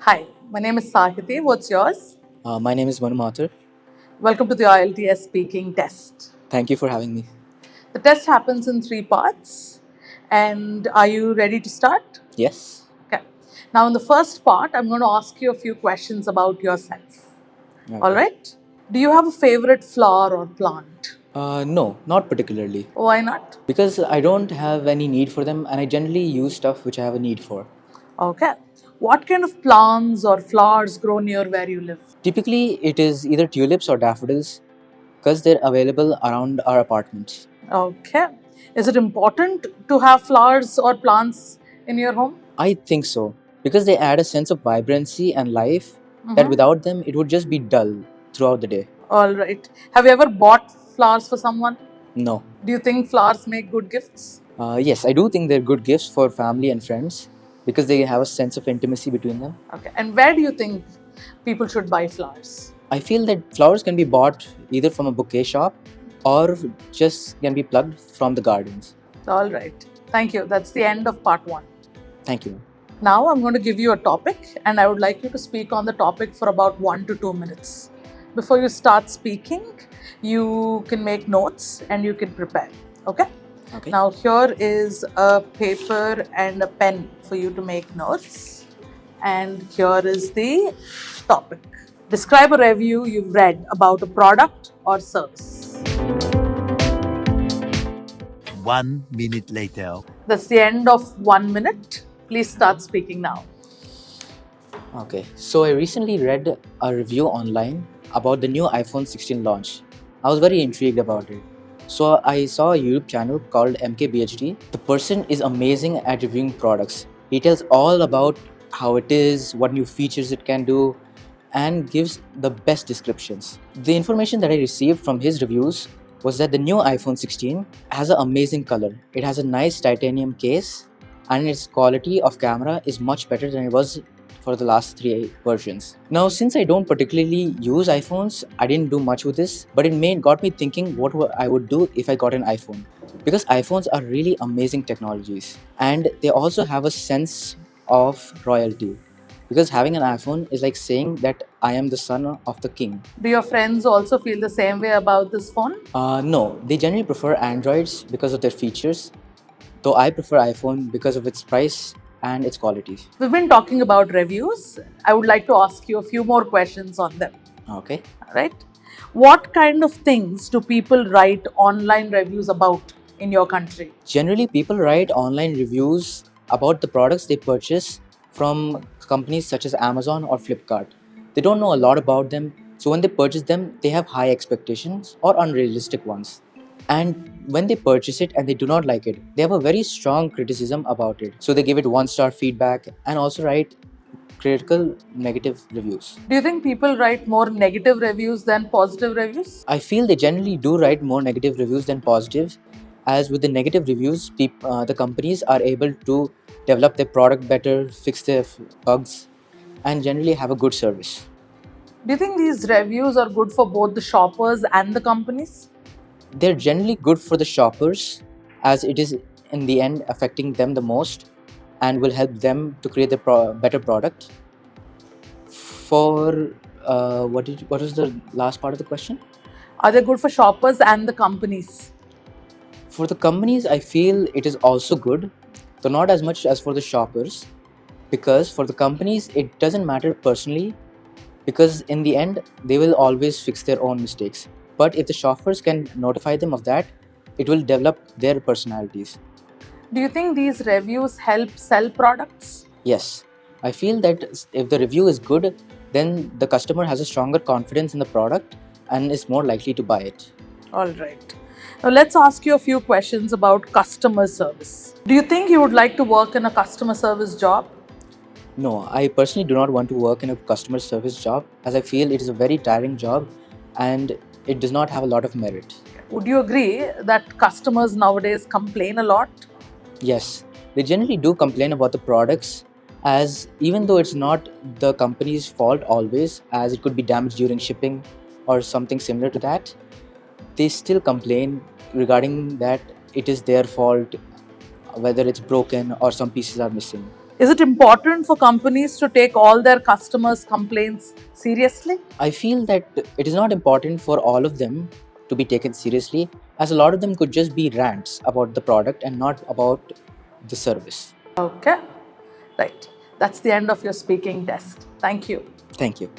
Hi, my name is Sahiti. What's yours? My name is Manu Mathur. Welcome to the IELTS speaking test. Thank you for having me. The test happens in three parts. And are you ready to start? Yes. Okay. Now, in the first part, I'm going to ask you a few questions about yourself. Okay. All right? Do you have a favorite flower or plant? No, not particularly. Why not? Because I don't have any need for them and I generally use stuff which I have a need for. Okay. What kind of plants or flowers grow near where you live? Typically, it is either tulips or daffodils because they're available around our apartments. Okay. Is it important to have flowers or plants in your home? I think so because they add a sense of vibrancy and life that without them it would just be dull throughout the day. All right. Have you ever bought flowers for someone? No. Do you think flowers make good gifts? Yes, I do think they're good gifts for family and friends because they have a sense of intimacy between them. Okay. And where do you think people should buy flowers? I feel that flowers can be bought either from a bouquet shop or just can be plucked from the gardens. All right. Thank you. That's the end of part one. Thank you. Now I'm going to give you a topic and I would like you to speak on the topic for about 1 to 2 minutes. Before you start speaking, you can make notes and you can prepare. Okay? Okay. Now, here is a paper and a pen for you to make notes. And here is the topic. Describe a review you've read about a product or service. 1 minute later. That's the end of 1 minute. Please start speaking now. Okay. So I recently read a review online about the new iPhone 16 launch. I was very intrigued about it. So I saw a YouTube channel called MKBHD. The person is amazing at reviewing products. He tells all about how it is, what new features it can do, and gives the best descriptions. The information that I received from his reviews was that the new iPhone 16 has an amazing color. It has a nice titanium case and its quality of camera is much better than it was for the last three versions. Now, since I don't particularly use iPhones, I didn't do much with this, but it got me thinking what I would do if I got an iPhone. Because iPhones are really amazing technologies and they also have a sense of royalty. Because having an iPhone is like saying that I am the son of the king. Do your friends also feel the same way about this phone? No, they generally prefer Androids because of their features, though I prefer iPhone because of its price and its quality. We've been talking about reviews. I would like to ask you a few more questions on them. Okay. All right. What kind of things do people write online reviews about in your country? Generally, people write online reviews about the products they purchase from companies such as Amazon or Flipkart. They don't know a lot about them, so when they purchase them, they have high expectations or unrealistic ones. And when they purchase it and they do not like it, they have a very strong criticism about it. So they give it 1-star feedback and also write critical negative reviews. Do you think people write more negative reviews than positive reviews? I feel they generally do write more negative reviews than positive, as with the negative reviews, the companies are able to develop their product better, fix their bugs, and generally have a good service. Do you think these reviews are good for both the shoppers and the companies? They're generally good for the shoppers, as it is in the end affecting them the most and will help them to create a better product. For what was the last part of the question? Are they good for shoppers and the companies? For the companies, I feel it is also good, though not as much as for the shoppers, because for the companies, it doesn't matter personally, because in the end, they will always fix their own mistakes. But if the shoppers can notify them of that, it will develop their personalities. Do you think these reviews help sell products? Yes, I feel that if the review is good, then the customer has a stronger confidence in the product and is more likely to buy it. All right. Now let's ask you a few questions about customer service. Do you think you would like to work in a customer service job? No, I personally do not want to work in a customer service job as I feel it is a very tiring job and it does not have a lot of merit. Would you agree that customers nowadays complain a lot? Yes, they generally do complain about the products, as even though it's not the company's fault always, as it could be damaged during shipping or something similar to that, they still complain regarding that it is their fault, whether it's broken or some pieces are missing. Is it important for companies to take all their customers' complaints seriously? I feel that it is not important for all of them to be taken seriously, as a lot of them could just be rants about the product and not about the service. Okay, right. That's the end of your speaking test. Thank you. Thank you.